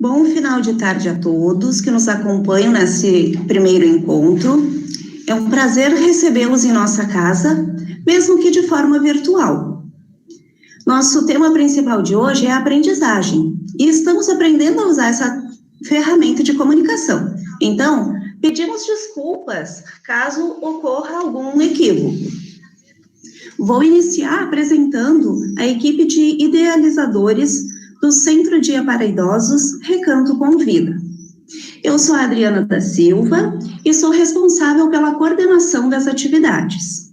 Bom final de tarde a todos que nos acompanham nesse primeiro encontro. É um prazer recebê-los em nossa casa, mesmo que de forma virtual. Nosso tema principal de hoje é a aprendizagem, e estamos aprendendo a usar essa ferramenta de comunicação. Então, pedimos desculpas caso ocorra algum equívoco. Vou iniciar apresentando a equipe de idealizadores do Centro Dia para Idosos Recanto com Vida. Eu sou a Adriana da Silva e sou responsável pela coordenação das atividades.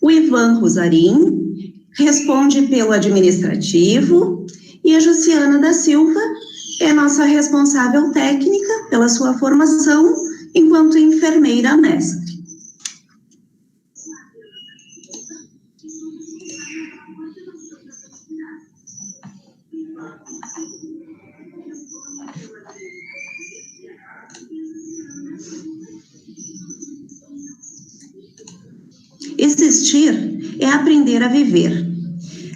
O Ivan Rosarim responde pelo administrativo e a Jussiana da Silva é nossa responsável técnica pela sua formação enquanto enfermeira mestre. Existir é aprender a viver.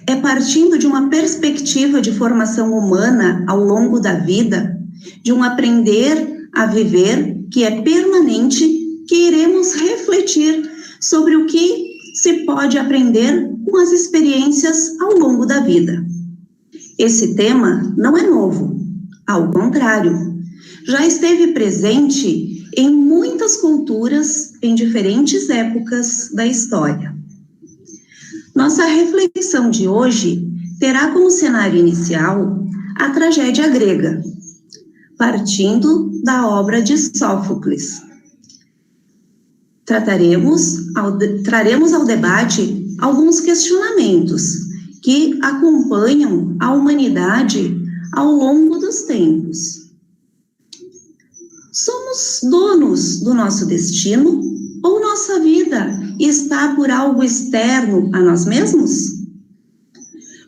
É partindo de uma perspectiva de formação humana ao longo da vida, de um aprender a viver que é permanente, que iremos refletir sobre o que se pode aprender com as experiências ao longo da vida. Esse tema não é novo, ao contrário, já esteve presente em muitas culturas, em diferentes épocas da história. Nossa reflexão de hoje terá como cenário inicial a tragédia grega, partindo da obra de Sófocles. Traremos ao debate alguns questionamentos que acompanham a humanidade ao longo dos tempos. Somos donos do nosso destino ou nossa vida está por algo externo a nós mesmos?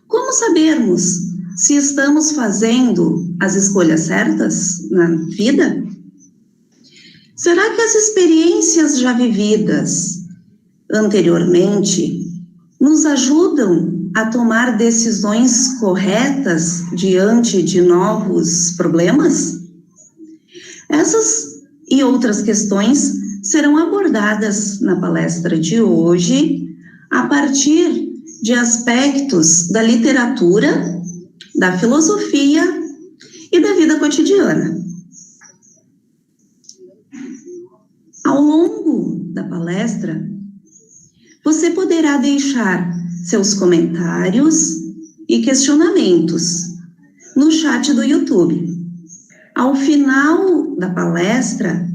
Como sabermos se estamos fazendo as escolhas certas na vida? Será que as experiências já vividas anteriormente nos ajudam a tomar decisões corretas diante de novos problemas? Essas e outras questões serão abordadas na palestra de hoje a partir de aspectos da literatura, da filosofia e da vida cotidiana. Ao longo da palestra, você poderá deixar seus comentários e questionamentos no chat do YouTube. Ao final da palestra,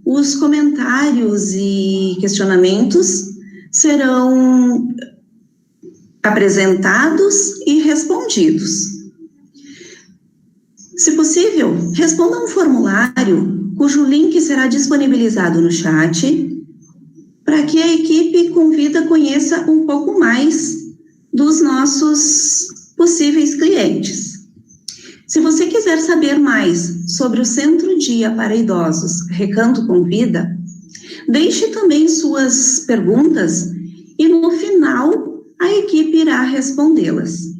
os comentários e questionamentos serão apresentados e respondidos. Se possível, responda um formulário cujo link será disponibilizado no chat para que a equipe com vida conheça um pouco mais dos nossos possíveis clientes. Se você quiser saber mais sobre o Centro Dia para Idosos Recanto com Vida, deixe também suas perguntas e no final a equipe irá respondê-las.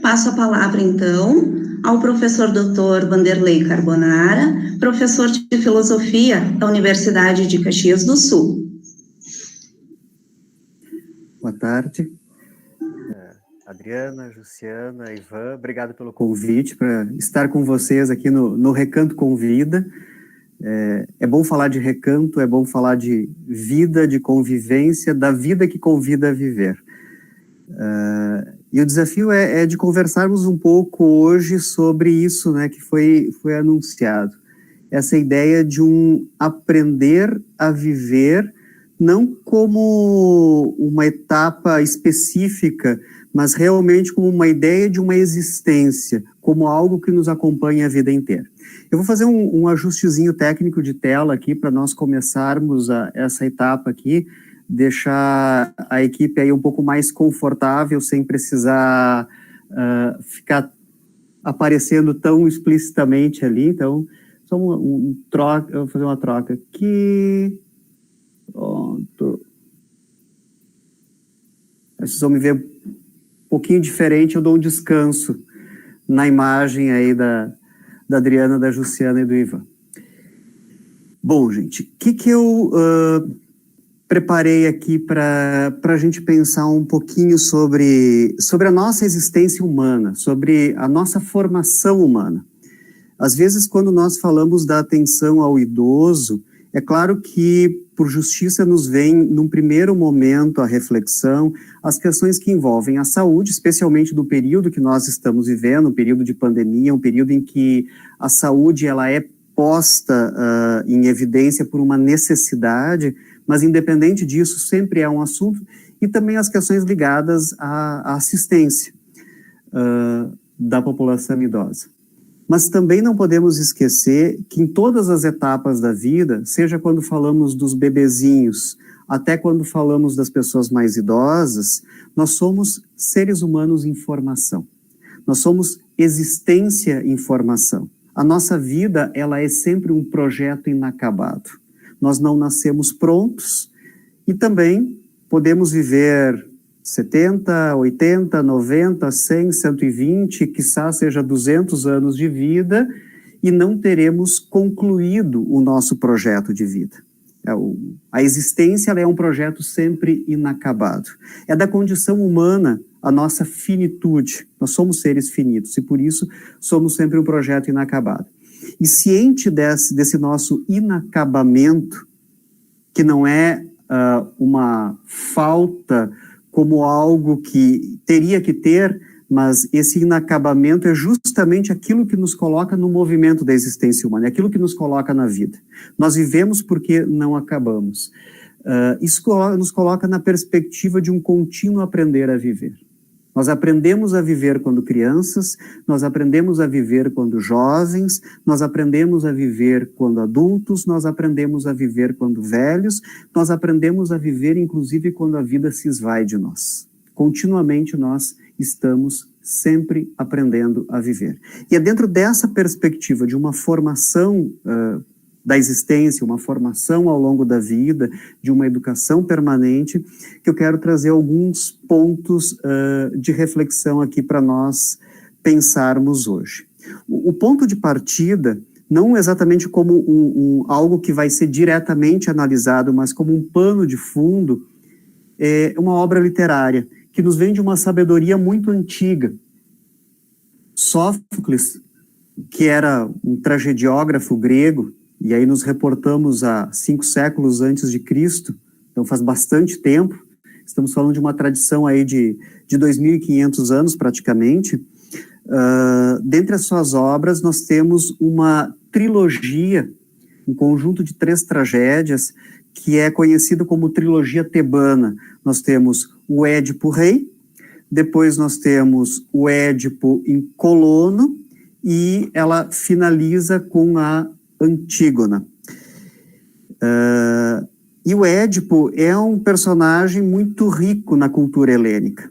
Passo a palavra então ao professor Dr. Vanderlei Carbonara, professor de Filosofia da Universidade de Caxias do Sul. Boa tarde, Adriana, Jussiana, Ivan, obrigado pelo convite para estar com vocês aqui no Recanto com Vida. É bom falar de recanto, é bom falar de vida, de convivência, da vida que convida a viver. E o desafio é de conversarmos um pouco hoje sobre isso, né, que foi anunciado. Essa ideia de um aprender a viver, não como uma etapa específica, mas realmente como uma ideia de uma existência, como algo que nos acompanha a vida inteira. Eu vou fazer um ajustezinho técnico de tela aqui para nós começarmos essa etapa aqui, deixar a equipe aí um pouco mais confortável, sem precisar ficar aparecendo tão explicitamente ali. Então, só troca, eu vou fazer uma troca aqui. Pronto. Vocês vão me ver pouquinho diferente, eu dou um descanso na imagem aí da Adriana, da Jussiana e do Ivan. Bom, gente, o que eu preparei aqui para a gente pensar um pouquinho sobre a nossa existência humana, sobre a nossa formação humana. Às vezes, quando nós falamos da atenção ao idoso, é claro que, por justiça, nos vem, num primeiro momento, a reflexão, as questões que envolvem a saúde, especialmente do período que nós estamos vivendo, um período de pandemia, um período em que a saúde ela é posta em evidência por uma necessidade, mas, independente disso, sempre é um assunto, e também as questões ligadas à assistência da população idosa. Mas também não podemos esquecer que em todas as etapas da vida, seja quando falamos dos bebezinhos, até quando falamos das pessoas mais idosas, nós somos seres humanos em formação. Nós somos existência em formação. A nossa vida, ela é sempre um projeto inacabado. Nós não nascemos prontos e também podemos viver 70, 80, 90, 100, 120, quiçá seja 200 anos de vida e não teremos concluído o nosso projeto de vida. A existência ela é um projeto sempre inacabado. É da condição humana a nossa finitude. Nós somos seres finitos e por isso somos sempre um projeto inacabado. E ciente desse nosso inacabamento, que não é uma falta como algo que teria que ter, mas esse inacabamento é justamente aquilo que nos coloca no movimento da existência humana, é aquilo que nos coloca na vida. Nós vivemos porque não acabamos. Isso nos coloca na perspectiva de um contínuo aprender a viver. Nós aprendemos a viver quando crianças, nós aprendemos a viver quando jovens, nós aprendemos a viver quando adultos, nós aprendemos a viver quando velhos, nós aprendemos a viver inclusive quando a vida se esvai de nós. Continuamente nós estamos sempre aprendendo a viver. E é dentro dessa perspectiva de uma formação da existência, uma formação ao longo da vida, de uma educação permanente, que eu quero trazer alguns pontos de reflexão aqui para nós pensarmos hoje. O ponto de partida, não exatamente como algo que vai ser diretamente analisado, mas como um pano de fundo, é uma obra literária, que nos vem de uma sabedoria muito antiga. Sófocles, que era um tragediógrafo grego, e aí nos reportamos a 5 séculos antes de Cristo, então faz bastante tempo, estamos falando de uma tradição aí de 2.500 anos praticamente. Dentre as suas obras nós temos uma trilogia, um conjunto de 3 tragédias, que é conhecido como trilogia tebana. Nós temos o Édipo Rei, depois nós temos o Édipo em Colono, e ela finaliza com a Antígona. E o Édipo é um personagem muito rico na cultura helênica.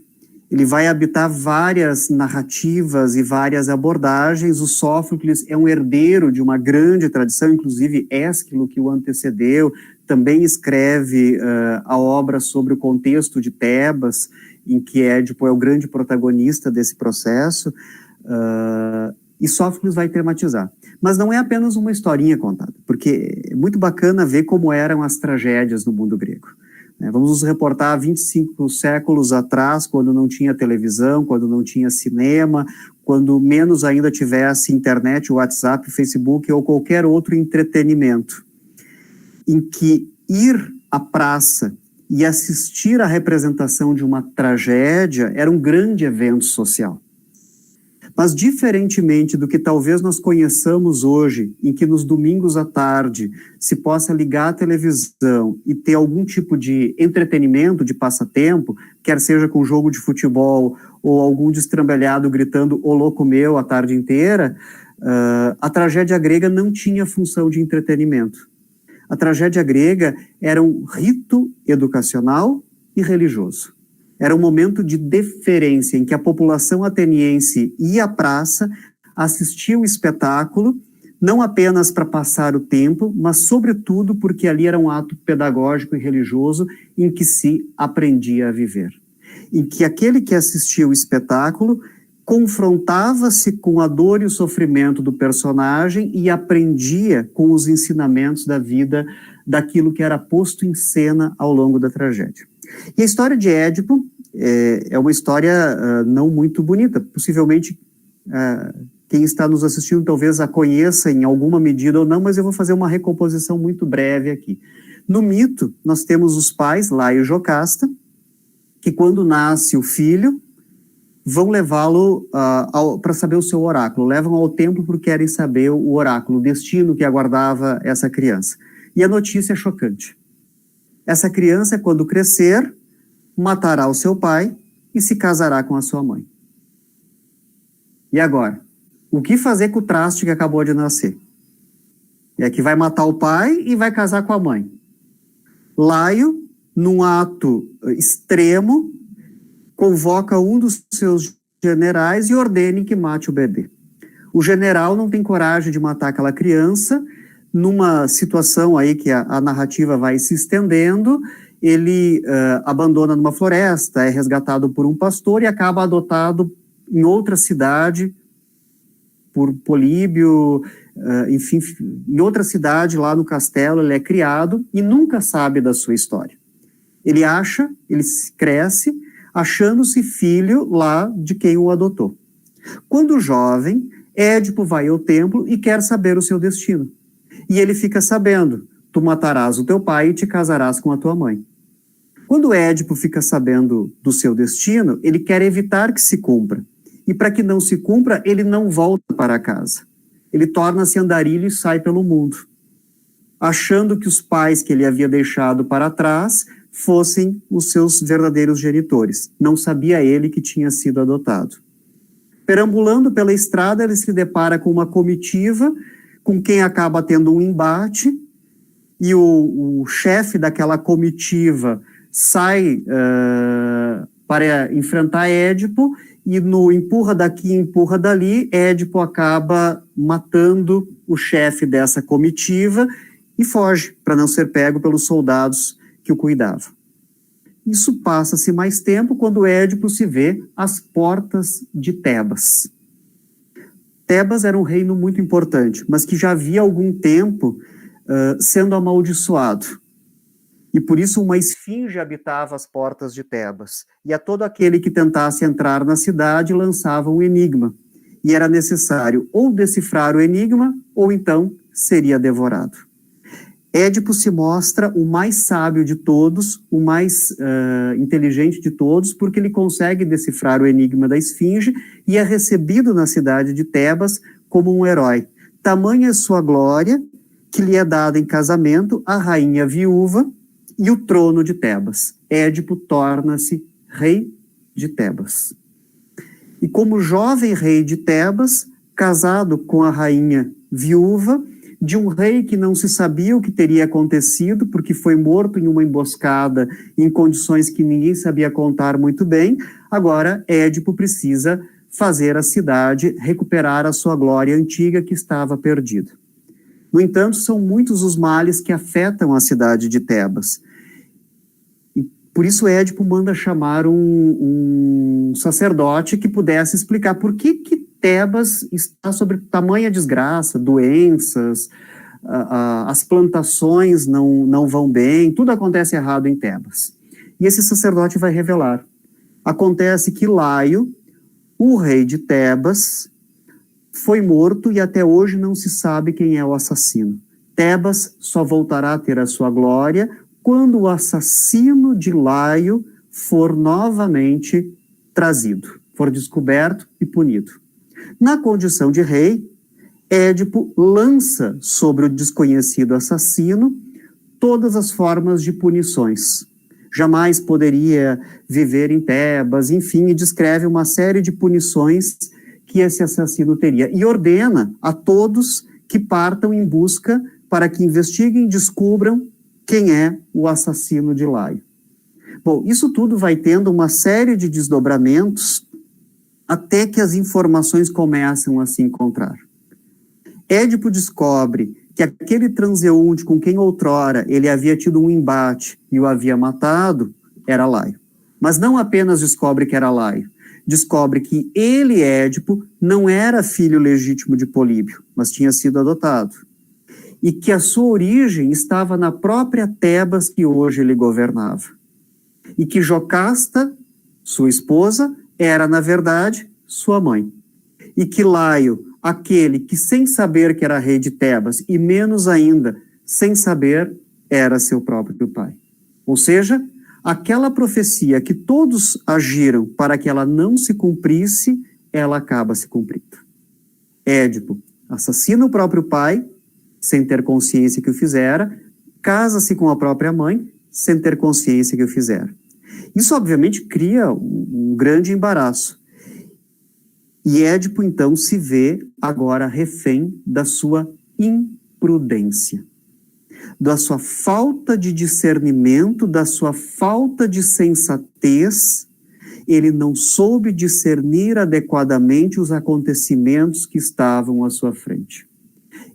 Ele vai habitar várias narrativas e várias abordagens. O Sófocles é um herdeiro de uma grande tradição, inclusive Ésquilo, que o antecedeu, também escreve a obra sobre o contexto de Tebas, em que Édipo é o grande protagonista desse processo, e Sófocles vai tematizar. Mas não é apenas uma historinha contada, porque é muito bacana ver como eram as tragédias no mundo grego. Vamos nos reportar 25 séculos atrás, quando não tinha televisão, quando não tinha cinema, quando menos ainda tivesse internet, WhatsApp, Facebook ou qualquer outro entretenimento, em que ir à praça e assistir à representação de uma tragédia era um grande evento social. Mas, diferentemente do que talvez nós conheçamos hoje, em que nos domingos à tarde se possa ligar a televisão e ter algum tipo de entretenimento, de passatempo, quer seja com jogo de futebol ou algum destrambelhado gritando "Ô louco meu" a tarde inteira, a tragédia grega não tinha função de entretenimento. A tragédia grega era um rito educacional e religioso. Era um momento de deferência em que a população ateniense ia à praça, assistia o espetáculo, não apenas para passar o tempo, mas sobretudo porque ali era um ato pedagógico e religioso em que se aprendia a viver. em que aquele que assistia o espetáculo confrontava-se com a dor e o sofrimento do personagem e aprendia com os ensinamentos da vida daquilo que era posto em cena ao longo da tragédia. E a história de Édipo é uma história não muito bonita. Possivelmente quem está nos assistindo talvez a conheça em alguma medida ou não, mas eu vou fazer uma recomposição muito breve aqui. No mito, nós temos os pais, Laio e Jocasta, que quando nasce o filho, vão levá-lo para saber o seu oráculo, levam ao templo porque querem saber o oráculo, o destino que aguardava essa criança. E a notícia é chocante. Essa criança, quando crescer, matará o seu pai e se casará com a sua mãe. E agora? O que fazer com o traste que acabou de nascer? É que vai matar o pai e vai casar com a mãe. Laio, num ato extremo, convoca um dos seus generais e ordena que mate o bebê. O general não tem coragem de matar aquela criança. Numa situação aí que a narrativa vai se estendendo, ele abandona numa floresta, é resgatado por um pastor e acaba adotado em outra cidade por Políbio, enfim, em outra cidade lá no castelo ele é criado e nunca sabe da sua história. Ele cresce achando-se filho lá de quem o adotou. Quando jovem, Édipo vai ao templo e quer saber o seu destino. E ele fica sabendo, tu matarás o teu pai e te casarás com a tua mãe. Quando Édipo fica sabendo do seu destino, ele quer evitar que se cumpra. E para que não se cumpra, ele não volta para casa. Ele torna-se andarilho e sai pelo mundo, achando que os pais que ele havia deixado para trás fossem os seus verdadeiros genitores. Não sabia ele que tinha sido adotado. Perambulando pela estrada, ele se depara com uma comitiva, com quem acaba tendo um embate, e o chefe daquela comitiva sai para enfrentar Édipo, e no empurra daqui, empurra dali, Édipo acaba matando o chefe dessa comitiva e foge, para não ser pego pelos soldados que o cuidavam. Isso passa-se mais tempo quando Édipo se vê às portas de Tebas. Tebas era um reino muito importante, mas que já havia algum tempo sendo amaldiçoado. E por isso uma esfinge habitava as portas de Tebas. E a todo aquele que tentasse entrar na cidade lançava um enigma. E era necessário ou decifrar o enigma, ou então seria devorado. Édipo se mostra o mais sábio de todos, o mais inteligente de todos, porque ele consegue decifrar o enigma da esfinge e é recebido na cidade de Tebas como um herói. Tamanha é sua glória que lhe é dada em casamento a rainha viúva e o trono de Tebas. Édipo torna-se rei de Tebas. E como jovem rei de Tebas, casado com a rainha viúva, de um rei que não se sabia o que teria acontecido, porque foi morto em uma emboscada em condições que ninguém sabia contar muito bem, agora Édipo precisa fazer a cidade recuperar a sua glória antiga que estava perdida. No entanto, são muitos os males que afetam a cidade de Tebas. E por isso Édipo manda chamar um sacerdote que pudesse explicar por que Tebas está sob tamanha desgraça, doenças, as plantações não vão bem, tudo acontece errado em Tebas. E esse sacerdote vai revelar. Acontece que Laio, o rei de Tebas, foi morto e até hoje não se sabe quem é o assassino. Tebas só voltará a ter a sua glória quando o assassino de Laio for novamente trazido, for descoberto e punido. Na condição de rei, Édipo lança sobre o desconhecido assassino todas as formas de punições. Jamais poderia viver em Tebas, enfim, e descreve uma série de punições que esse assassino teria. E ordena a todos que partam em busca para que investiguem e descubram quem é o assassino de Laio. Bom, isso tudo vai tendo uma série de desdobramentos até que as informações começam a se encontrar. Édipo descobre que aquele transeunte com quem outrora ele havia tido um embate e o havia matado era Laio. Mas não apenas descobre que era Laio, descobre que ele, Édipo, não era filho legítimo de Políbio, mas tinha sido adotado. E que a sua origem estava na própria Tebas que hoje ele governava. E que Jocasta, sua esposa, era, na verdade, sua mãe. E que Laio, aquele que sem saber que era rei de Tebas, e menos ainda, sem saber, era seu próprio pai. Ou seja, aquela profecia que todos agiram para que ela não se cumprisse, ela acaba se cumprindo. Édipo assassina o próprio pai, sem ter consciência que o fizera, casa-se com a própria mãe, sem ter consciência que o fizera. Isso, obviamente, cria um grande embaraço. E Édipo, então, se vê agora refém da sua imprudência, da sua falta de discernimento, da sua falta de sensatez. Ele não soube discernir adequadamente os acontecimentos que estavam à sua frente.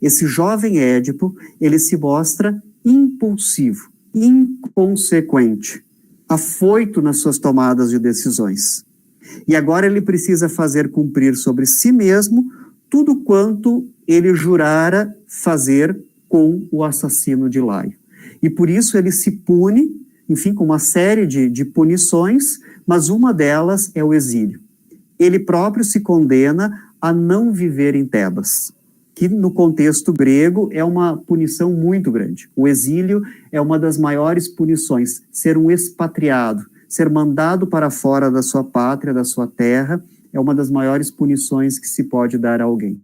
Esse jovem Édipo, ele se mostra impulsivo, inconsequente, afoito nas suas tomadas de decisões. E agora ele precisa fazer cumprir sobre si mesmo tudo quanto ele jurara fazer com o assassino de Laio. E por isso ele se pune, enfim, com uma série de punições, mas uma delas é o exílio. Ele próprio se condena a não viver em Tebas, que no contexto grego é uma punição muito grande. O exílio é uma das maiores punições, ser um expatriado, ser mandado para fora da sua pátria, da sua terra, é uma das maiores punições que se pode dar a alguém.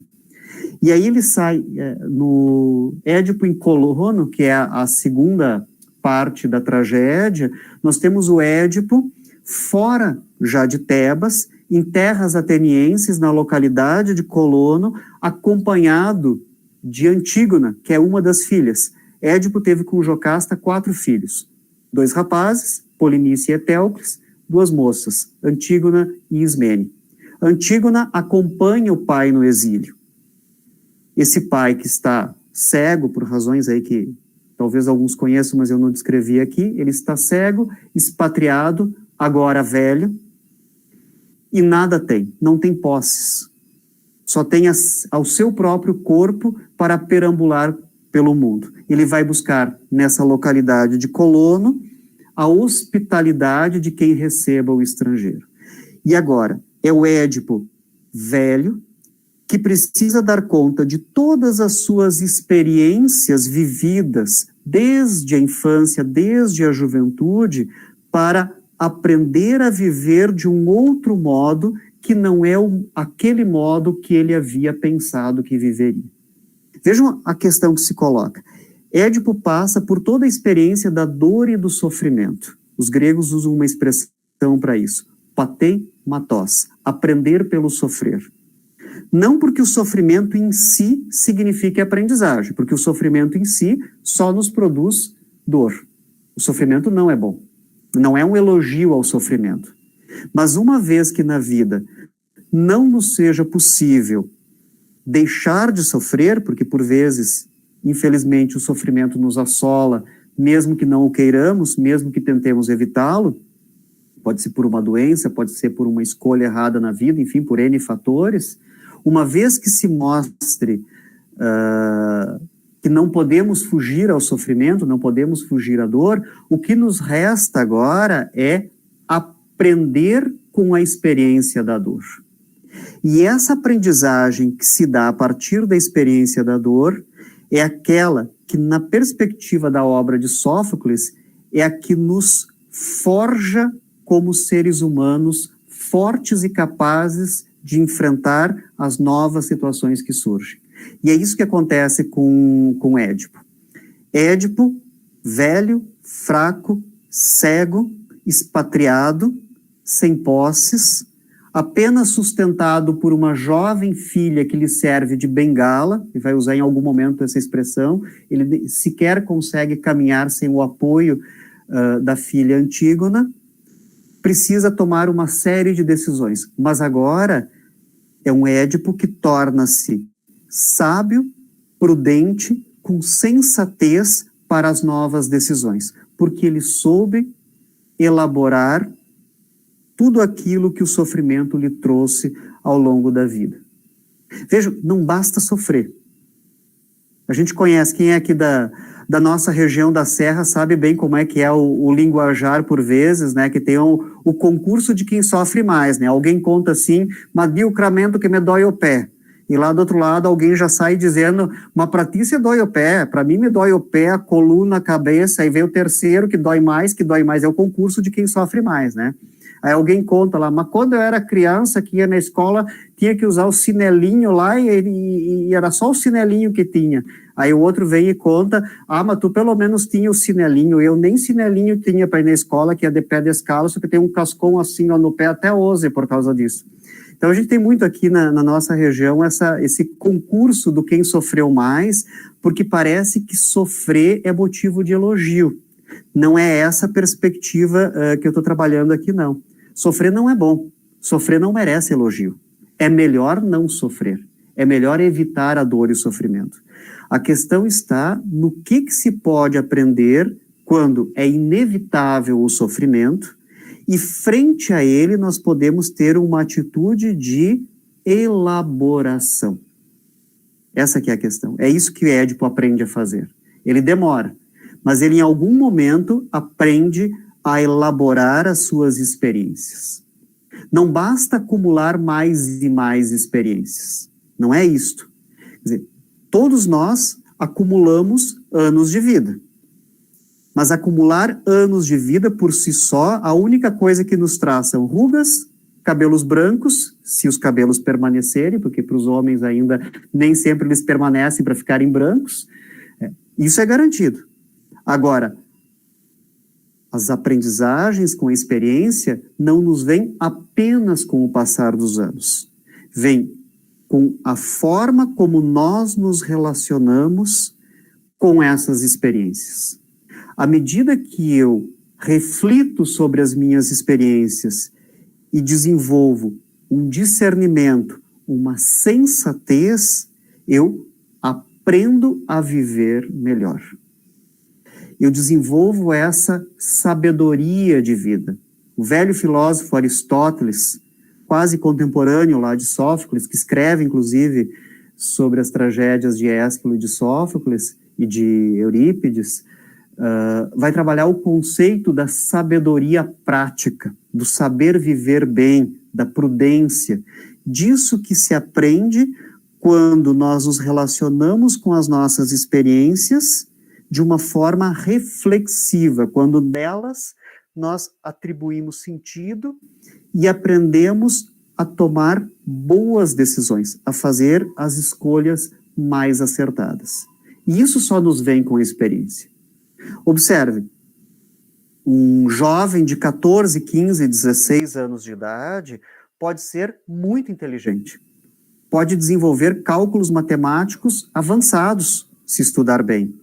E aí ele sai no Édipo em Colono, que é a segunda parte da tragédia. Nós temos o Édipo fora já de Tebas, em terras atenienses, na localidade de Colono, acompanhado de Antígona, que é uma das filhas. Édipo teve com Jocasta 4 filhos, 2 rapazes, Polinice e Etéocles, 2 moças, Antígona e Ismene. Antígona acompanha o pai no exílio. Esse pai que está cego, por razões aí que talvez alguns conheçam, mas eu não descrevi aqui, ele está cego, expatriado, agora velho, e nada tem, não tem posses. Só tem ao seu próprio corpo para perambular pelo mundo. Ele vai buscar nessa localidade de Colono a hospitalidade de quem receba o estrangeiro. E agora, é o Édipo velho, que precisa dar conta de todas as suas experiências vividas desde a infância, desde a juventude, para aprender a viver de um outro modo que não é aquele modo que ele havia pensado que viveria. Vejam a questão que se coloca. Édipo passa por toda a experiência da dor e do sofrimento. Os gregos usam uma expressão para isso, patei matos, aprender pelo sofrer. Não porque o sofrimento em si signifique aprendizagem, porque o sofrimento em si só nos produz dor. O sofrimento não é bom, não é um elogio ao sofrimento. Mas uma vez que na vida não nos seja possível deixar de sofrer, porque por vezes, infelizmente, o sofrimento nos assola, mesmo que não o queiramos, mesmo que tentemos evitá-lo, pode ser por uma doença, pode ser por uma escolha errada na vida, enfim, por N fatores. Uma vez que se mostre que não podemos fugir ao sofrimento, não podemos fugir à dor, o que nos resta agora é aprender com a experiência da dor. E essa aprendizagem que se dá a partir da experiência da dor é aquela que, na perspectiva da obra de Sófocles, é a que nos forja como seres humanos fortes e capazes de enfrentar as novas situações que surgem. E é isso que acontece com Édipo. Édipo, velho, fraco, cego, expatriado, sem posses, apenas sustentado por uma jovem filha que lhe serve de bengala, e vai usar em algum momento essa expressão, ele sequer consegue caminhar sem o apoio da filha Antígona, precisa tomar uma série de decisões, mas agora é um Édipo que torna-se sábio, prudente, com sensatez para as novas decisões, porque ele soube elaborar tudo aquilo que o sofrimento lhe trouxe ao longo da vida. Veja, não basta sofrer. A gente conhece, quem é aqui da nossa região da Serra sabe bem como é que é o linguajar por vezes, né, que tem o concurso de quem sofre mais, né, alguém conta assim, mediocramento que me dói o pé, e lá do outro lado alguém já sai dizendo, mas pra ti se dói o pé, pra mim me dói o pé, a coluna, a cabeça, aí vem o terceiro que dói mais, é o concurso de quem sofre mais, né. Aí alguém conta lá, mas quando eu era criança, que ia na escola, tinha que usar o cinelinho lá e era só o cinelinho que tinha. Aí o outro vem e conta, mas tu pelo menos tinha o cinelinho, eu nem cinelinho tinha para ir na escola, que é de pé descalço, que tem um cascão assim ó, no pé até hoje por causa disso. Então a gente tem muito aqui na nossa região esse concurso do quem sofreu mais, porque parece que sofrer é motivo de elogio. Não é essa a perspectiva que eu estou trabalhando aqui, não. Sofrer não é bom. Sofrer não merece elogio. É melhor não sofrer. É melhor evitar a dor e o sofrimento. A questão está no que se pode aprender quando é inevitável o sofrimento e, frente a ele, nós podemos ter uma atitude de elaboração. Essa que é a questão. É isso que o Édipo aprende a fazer. Ele demora, mas ele em algum momento aprende a elaborar as suas experiências. Não basta acumular mais e mais experiências. Não é isto. Quer dizer, todos nós acumulamos anos de vida. Mas acumular anos de vida por si só, a única coisa que nos traz são rugas, cabelos brancos, se os cabelos permanecerem, porque para os homens ainda nem sempre eles permanecem para ficarem brancos. Isso é garantido. Agora, as aprendizagens com a experiência não nos vêm apenas com o passar dos anos. Vem com a forma como nós nos relacionamos com essas experiências. À medida que eu reflito sobre as minhas experiências e desenvolvo um discernimento, uma sensatez, eu aprendo a viver melhor. Eu desenvolvo essa sabedoria de vida. O velho filósofo Aristóteles, quase contemporâneo lá de Sófocles, que escreve, inclusive, sobre as tragédias de Ésquilo e de Sófocles e de Eurípides, vai trabalhar o conceito da sabedoria prática, do saber viver bem, da prudência, disso que se aprende quando nós nos relacionamos com as nossas experiências de uma forma reflexiva, quando delas nós atribuímos sentido e aprendemos a tomar boas decisões, a fazer as escolhas mais acertadas. E isso só nos vem com a experiência. Observe, um jovem de 14, 15, 16 anos de idade pode ser muito inteligente, pode desenvolver cálculos matemáticos avançados, se estudar bem,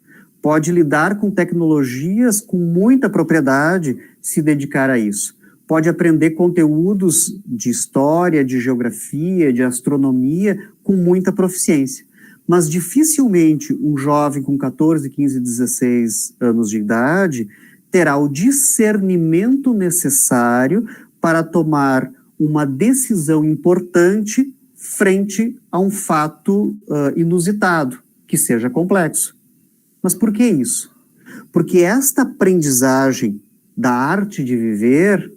pode lidar com tecnologias com muita propriedade, se dedicar a isso. Pode aprender conteúdos de história, de geografia, de astronomia com muita proficiência. Mas dificilmente um jovem com 14, 15, 16 anos de idade terá o discernimento necessário para tomar uma decisão importante frente a um fato inusitado, que seja complexo. Mas por que isso? Porque esta aprendizagem da arte de viver,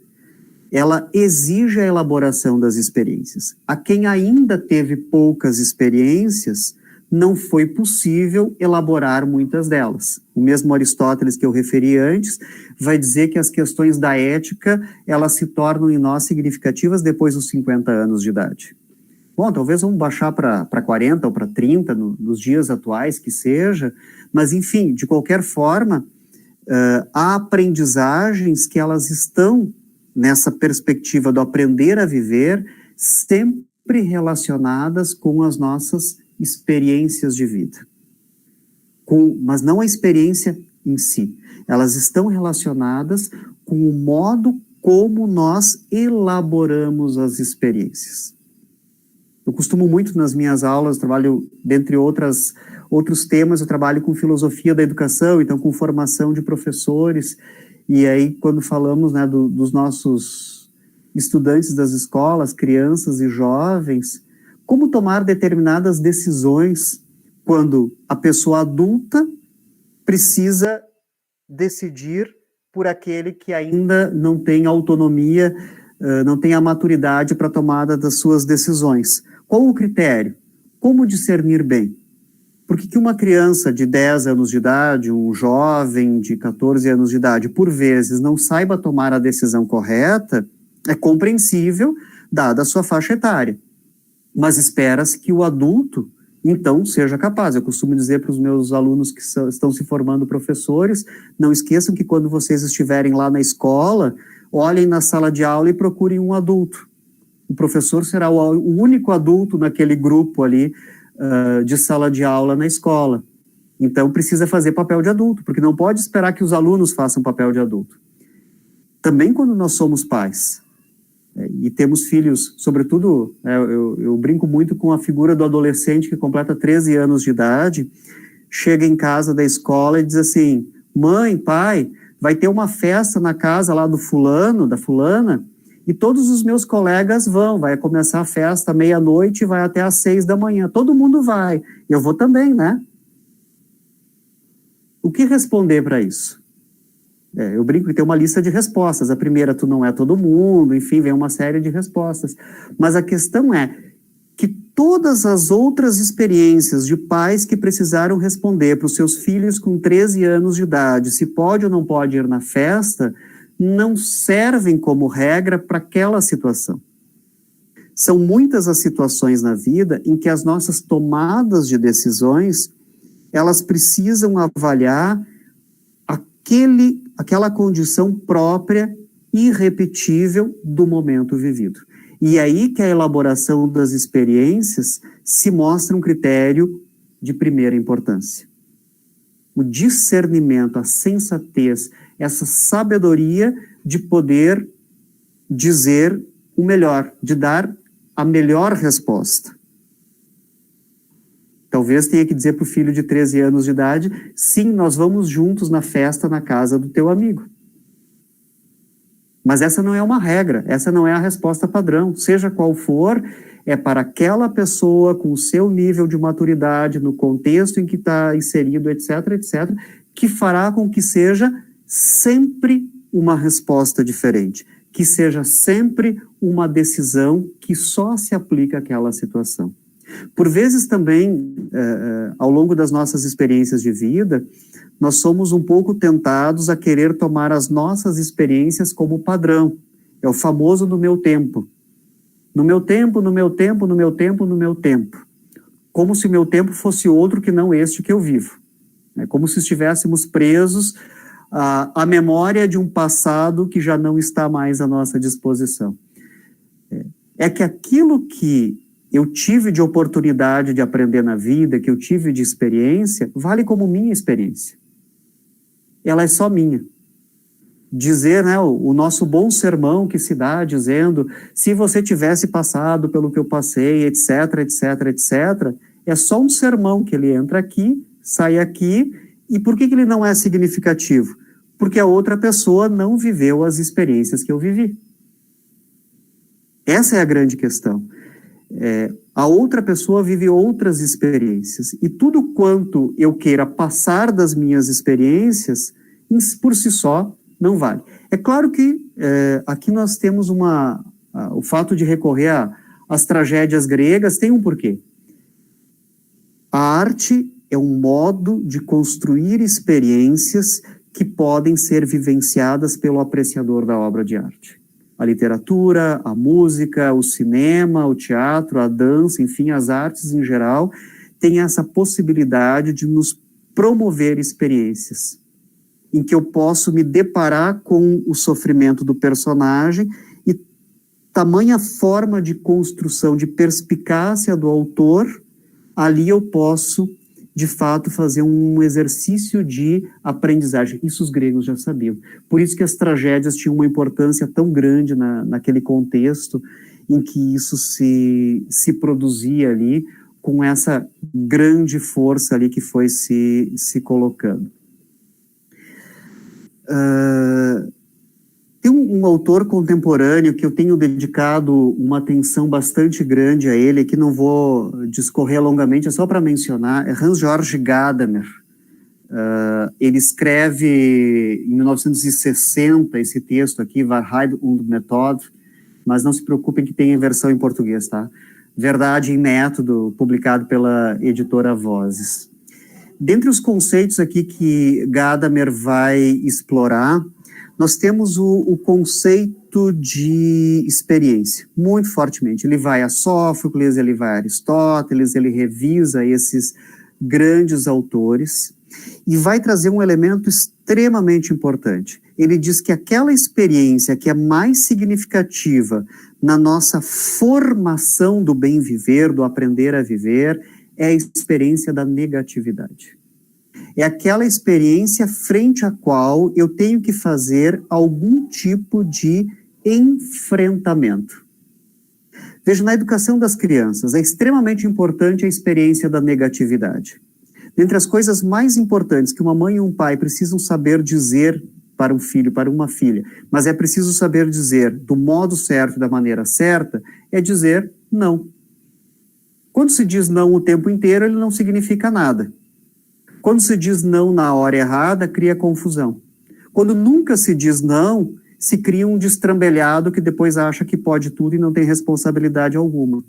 ela exige a elaboração das experiências. A quem ainda teve poucas experiências, não foi possível elaborar muitas delas. O mesmo Aristóteles que eu referi antes vai dizer que as questões da ética, elas se tornam em nós significativas depois dos 50 anos de idade. Bom, talvez vamos baixar para 40 ou para 30 nos dias atuais que seja, mas enfim, de qualquer forma, há aprendizagens que elas estão nessa perspectiva do aprender a viver, sempre relacionadas com as nossas experiências de vida. Mas não a experiência em si. Elas estão relacionadas com o modo como nós elaboramos as experiências. Eu costumo muito nas minhas aulas, trabalho, dentre outros temas, eu trabalho com filosofia da educação, então com formação de professores, e aí quando falamos, né, dos nossos estudantes das escolas, crianças e jovens, como tomar determinadas decisões quando a pessoa adulta precisa decidir por aquele que ainda não tem autonomia, não tem a maturidade para a tomada das suas decisões. Qual o critério? Como discernir bem? Por que uma criança de 10 anos de idade, um jovem de 14 anos de idade, por vezes não saiba tomar a decisão correta, é compreensível, dada a sua faixa etária. Mas espera-se que o adulto, então, seja capaz. Eu costumo dizer para os meus alunos que estão se formando professores, não esqueçam que quando vocês estiverem lá na escola, olhem na sala de aula e procurem um adulto. O professor será o único adulto naquele grupo ali, de sala de aula na escola. Então, precisa fazer papel de adulto, porque não pode esperar que os alunos façam papel de adulto. Também quando nós somos pais, e temos filhos, sobretudo, eu brinco muito com a figura do adolescente que completa 13 anos de idade, chega em casa da escola e diz assim, mãe, pai, vai ter uma festa na casa lá do fulano, da fulana, e todos os meus colegas vão, vai começar a festa meia-noite e vai até às 6 da manhã. Todo mundo vai. Eu vou também, né? O que responder para isso? Eu brinco que tem uma lista de respostas. A primeira, tu não é todo mundo, enfim, vem uma série de respostas. Mas a questão é que todas as outras experiências de pais que precisaram responder para os seus filhos com 13 anos de idade, se pode ou não pode ir na festa, não servem como regra para aquela situação. São muitas as situações na vida em que as nossas tomadas de decisões, elas precisam avaliar aquela condição própria, irrepetível do momento vivido. E aí que a elaboração das experiências se mostra um critério de primeira importância. O discernimento, a sensatez, essa sabedoria de poder dizer o melhor, de dar a melhor resposta. Talvez tenha que dizer para o filho de 13 anos de idade, sim, nós vamos juntos na festa na casa do teu amigo. Mas essa não é uma regra, essa não é a resposta padrão. Seja qual for, é para aquela pessoa com o seu nível de maturidade, no contexto em que está inserido, etc., etc., que fará com que seja sempre uma resposta diferente, que seja sempre uma decisão que só se aplica àquela situação. Por vezes também, ao longo das nossas experiências de vida, nós somos um pouco tentados a querer tomar as nossas experiências como padrão. É o famoso no meu tempo. No meu tempo, no meu tempo, no meu tempo, no meu tempo. Como se o meu tempo fosse outro que não este que eu vivo. É como se estivéssemos presos à memória de um passado que já não está mais à nossa disposição. É que aquilo que eu tive de oportunidade de aprender na vida, que eu tive de experiência, vale como minha experiência. Ela é só minha. Dizer, né, o nosso bom sermão que se dá, dizendo, se você tivesse passado pelo que eu passei, etc., etc., etc., é só um sermão que ele entra aqui, sai aqui, e por que ele não é significativo? Porque a outra pessoa não viveu as experiências que eu vivi. Essa é a grande questão. A outra pessoa vive outras experiências, e tudo quanto eu queira passar das minhas experiências, por si só, não vale. É claro que aqui nós temos o fato de recorrer às tragédias gregas tem um porquê. A arte é um modo de construir experiências que podem ser vivenciadas pelo apreciador da obra de arte. A literatura, a música, o cinema, o teatro, a dança, enfim, as artes em geral, têm essa possibilidade de nos promover experiências em que eu posso me deparar com o sofrimento do personagem e tamanha forma de construção, de perspicácia do autor, ali eu posso, de fato, fazer um exercício de aprendizagem. Isso os gregos já sabiam. Por isso que as tragédias tinham uma importância tão grande naquele contexto em que isso se produzia ali, com essa grande força ali que foi se colocando. Tem um autor contemporâneo que eu tenho dedicado uma atenção bastante grande a ele, que não vou discorrer longamente, é só para mencionar, é Hans-Georg Gadamer. Ele escreve em 1960 esse texto aqui, Wahrheit und Methode, mas não se preocupem que tem a versão em português, tá? Verdade em Método, publicado pela editora Vozes. Dentre os conceitos aqui que Gadamer vai explorar, nós temos o conceito de experiência, muito fortemente. Ele vai a Sófocles, ele vai a Aristóteles, ele revisa esses grandes autores e vai trazer um elemento extremamente importante. Ele diz que aquela experiência que é mais significativa na nossa formação do bem viver, do aprender a viver, é a experiência da negatividade. É aquela experiência frente à qual eu tenho que fazer algum tipo de enfrentamento. Veja, na educação das crianças, é extremamente importante a experiência da negatividade. Dentre as coisas mais importantes que uma mãe e um pai precisam saber dizer para um filho, para uma filha, mas é preciso saber dizer do modo certo, da maneira certa, é dizer não. Quando se diz não o tempo inteiro, ele não significa nada. Quando se diz não na hora errada, cria confusão. Quando nunca se diz não, se cria um destrambelhado que depois acha que pode tudo e não tem responsabilidade alguma.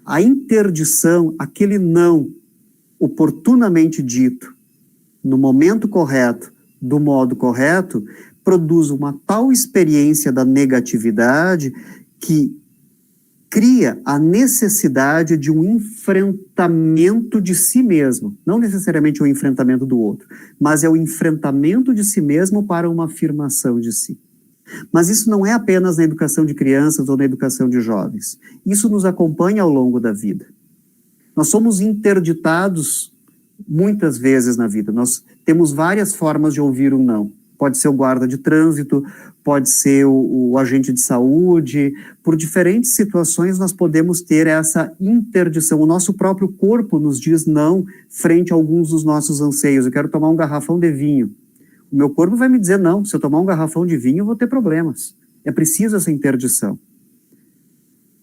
A interdição, aquele não oportunamente dito, no momento correto, do modo correto, produz uma tal experiência da negatividade que cria a necessidade de um enfrentamento de si mesmo. Não necessariamente o enfrentamento do outro, mas é o enfrentamento de si mesmo para uma afirmação de si. Mas isso não é apenas na educação de crianças ou na educação de jovens. Isso nos acompanha ao longo da vida. Nós somos interditados muitas vezes na vida. Nós temos várias formas de ouvir um não. Pode ser o guarda de trânsito, pode ser o agente de saúde. Por diferentes situações nós podemos ter essa interdição. O nosso próprio corpo nos diz não frente a alguns dos nossos anseios. Eu quero tomar um garrafão de vinho. O meu corpo vai me dizer não. Se eu tomar um garrafão de vinho, eu vou ter problemas. É preciso essa interdição,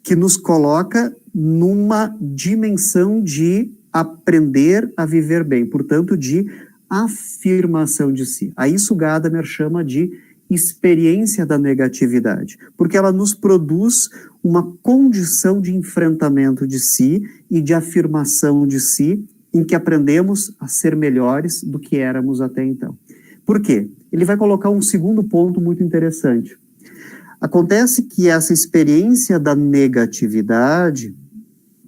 que nos coloca numa dimensão de aprender a viver bem, portanto, de afirmação de si. A isso Gadamer chama de experiência da negatividade, porque ela nos produz uma condição de enfrentamento de si e de afirmação de si, em que aprendemos a ser melhores do que éramos até então. Por quê? Ele vai colocar um segundo ponto muito interessante. Acontece que essa experiência da negatividade,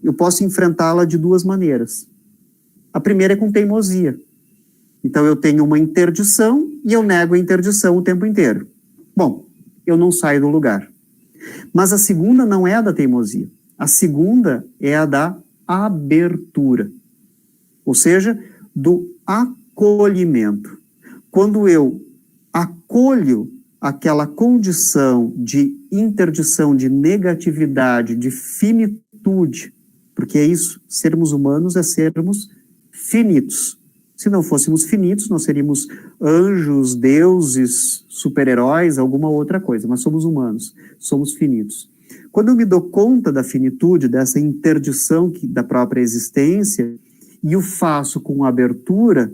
eu posso enfrentá-la de duas maneiras. A primeira é com teimosia. Então eu tenho uma interdição e eu nego a interdição o tempo inteiro. Bom, eu não saio do lugar. Mas a segunda não é a da teimosia. A segunda é a da abertura. Ou seja, do acolhimento. Quando eu acolho aquela condição de interdição, de negatividade, de finitude, porque é isso, sermos humanos é sermos finitos. Se não fôssemos finitos, nós seríamos anjos, deuses, super-heróis, alguma outra coisa, mas somos humanos, somos finitos. Quando eu me dou conta da finitude, dessa interdição da própria existência, e o faço com abertura,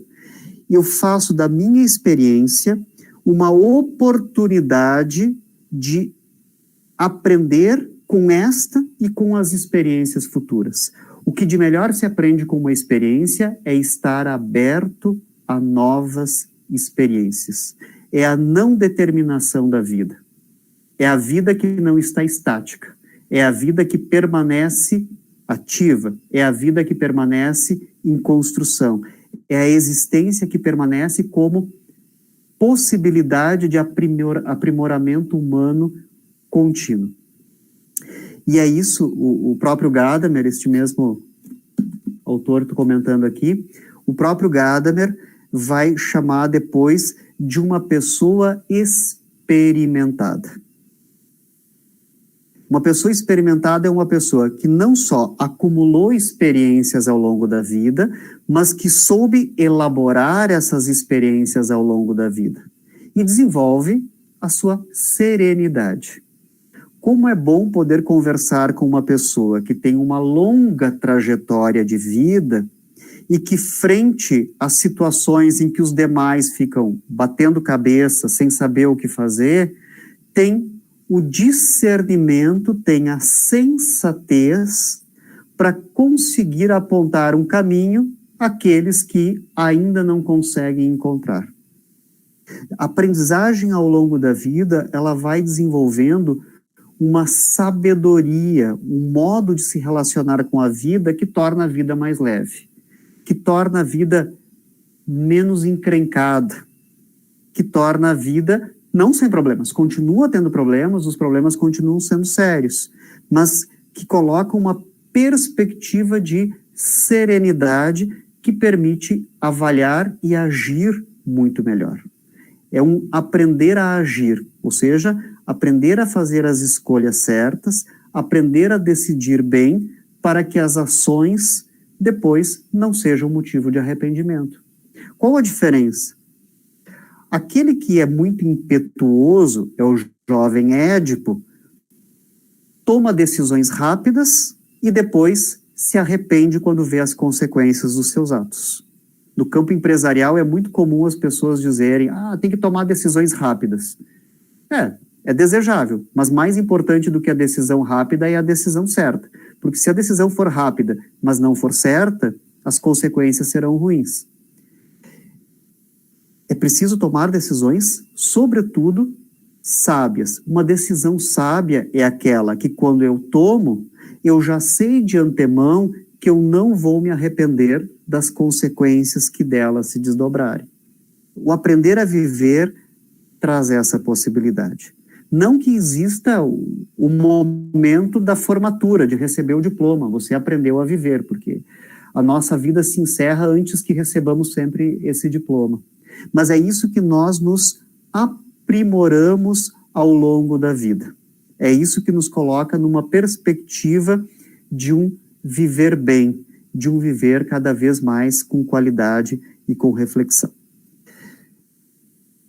eu faço da minha experiência uma oportunidade de aprender com esta e com as experiências futuras. O que de melhor se aprende com uma experiência é estar aberto a novas experiências. É a não determinação da vida. É a vida que não está estática. É a vida que permanece ativa. É a vida que permanece em construção. É a existência que permanece como possibilidade de aprimoramento humano contínuo. E é isso, o próprio Gadamer, este mesmo autor que estou comentando aqui, o próprio Gadamer vai chamar depois de uma pessoa experimentada. Uma pessoa experimentada é uma pessoa que não só acumulou experiências ao longo da vida, mas que soube elaborar essas experiências ao longo da vida. E desenvolve a sua serenidade. Como é bom poder conversar com uma pessoa que tem uma longa trajetória de vida e que, frente às situações em que os demais ficam batendo cabeça, sem saber o que fazer, tem o discernimento, tem a sensatez para conseguir apontar um caminho àqueles que ainda não conseguem encontrar. A aprendizagem ao longo da vida, ela vai desenvolvendo uma sabedoria, um modo de se relacionar com a vida que torna a vida mais leve, que torna a vida menos encrencada, que torna a vida não sem problemas, continua tendo problemas, os problemas continuam sendo sérios, mas que coloca uma perspectiva de serenidade que permite avaliar e agir muito melhor. É um aprender a agir, ou seja, aprender a fazer as escolhas certas, aprender a decidir bem para que as ações depois não sejam motivo de arrependimento. Qual a diferença? Aquele que é muito impetuoso, é o jovem Édipo, toma decisões rápidas e depois se arrepende quando vê as consequências dos seus atos. No campo empresarial é muito comum as pessoas dizerem, tem que tomar decisões rápidas. É desejável, mas mais importante do que a decisão rápida é a decisão certa. Porque se a decisão for rápida, mas não for certa, as consequências serão ruins. É preciso tomar decisões, sobretudo, sábias. Uma decisão sábia é aquela que, quando eu tomo, eu já sei de antemão que eu não vou me arrepender das consequências que dela se desdobrarem. O aprender a viver traz essa possibilidade. Não que exista o momento da formatura, de receber o diploma, você aprendeu a viver, porque a nossa vida se encerra antes que recebamos sempre esse diploma. Mas é isso que nós nos aprimoramos ao longo da vida. É isso que nos coloca numa perspectiva de um viver bem, de um viver cada vez mais com qualidade e com reflexão.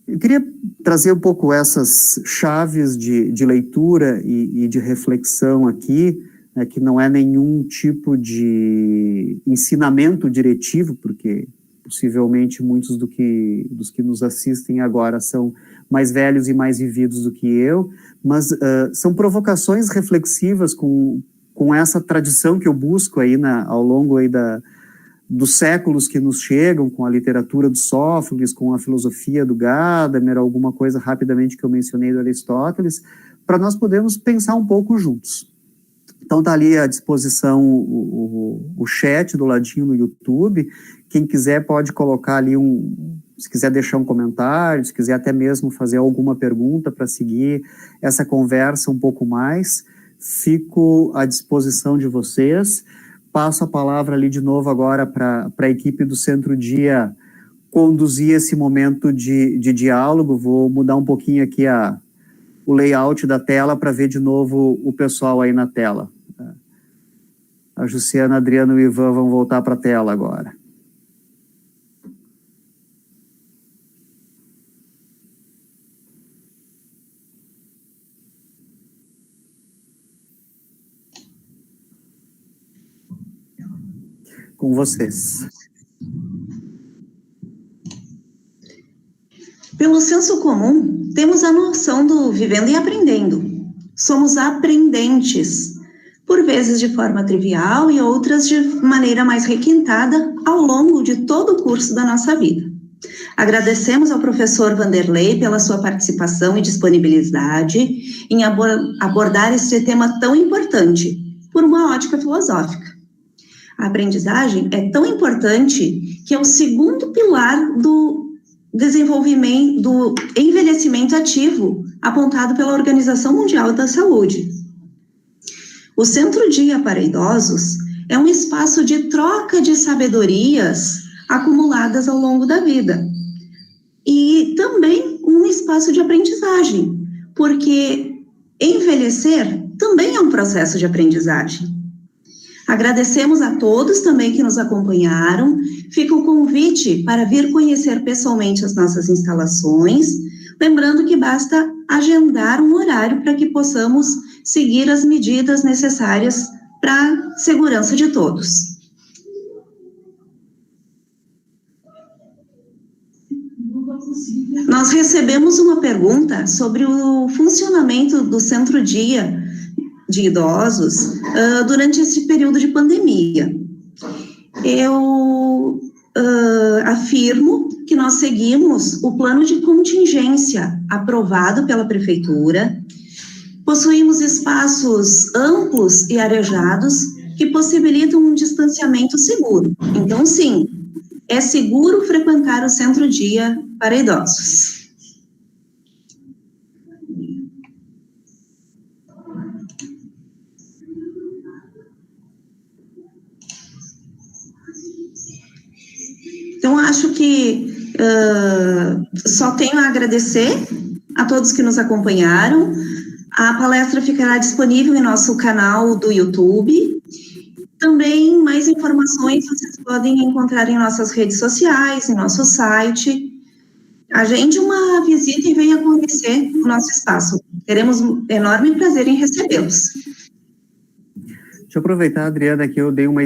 Eu queria trazer um pouco essas chaves de leitura e de reflexão aqui, né, que não é nenhum tipo de ensinamento diretivo, porque possivelmente muitos dos que nos assistem agora são mais velhos e mais vividos do que eu, mas são provocações reflexivas com essa tradição que eu busco aí ao longo aí dos séculos que nos chegam, com a literatura do Sófocles, com a filosofia do Gadamer, alguma coisa rapidamente que eu mencionei do Aristóteles, para nós podermos pensar um pouco juntos. Então está ali à disposição o chat do ladinho no YouTube. Quem quiser pode colocar ali se quiser deixar um comentário, se quiser até mesmo fazer alguma pergunta para seguir essa conversa um pouco mais, fico à disposição de vocês. Passo a palavra ali de novo agora para a equipe do Centro Dia conduzir esse momento de diálogo. Vou mudar um pouquinho aqui o layout da tela para ver de novo o pessoal aí na tela. A Jussiana, a Adriana e o Ivan vão voltar para a tela agora. Com vocês. Pelo senso comum, temos a noção do vivendo e aprendendo. Somos aprendentes, por vezes de forma trivial e outras de maneira mais requintada ao longo de todo o curso da nossa vida. Agradecemos ao professor Vanderlei pela sua participação e disponibilidade em abordar este tema tão importante, por uma ótica filosófica. A aprendizagem é tão importante que é o segundo pilar do desenvolvimento, do envelhecimento ativo, apontado pela Organização Mundial da Saúde. O Centro Dia para Idosos é um espaço de troca de sabedorias acumuladas ao longo da vida. E também um espaço de aprendizagem, porque envelhecer também é um processo de aprendizagem. Agradecemos a todos também que nos acompanharam. Fica o convite para vir conhecer pessoalmente as nossas instalações. Lembrando que basta agendar um horário para que possamos seguir as medidas necessárias para a segurança de todos. Nós recebemos uma pergunta sobre o funcionamento do centro-dia de idosos durante esse período de pandemia. Eu afirmo que nós seguimos o plano de contingência aprovado pela Prefeitura, possuímos espaços amplos e arejados que possibilitam um distanciamento seguro. Então, sim, é seguro frequentar o centro-dia para idosos. Então, acho que só tenho a agradecer a todos que nos acompanharam. A palestra ficará disponível em nosso canal do YouTube. Também, mais informações vocês podem encontrar em nossas redes sociais, em nosso site. Agende uma visita e venha conhecer o nosso espaço. Teremos um enorme prazer em recebê-los. Deixa eu aproveitar, Adriana, que eu dei uma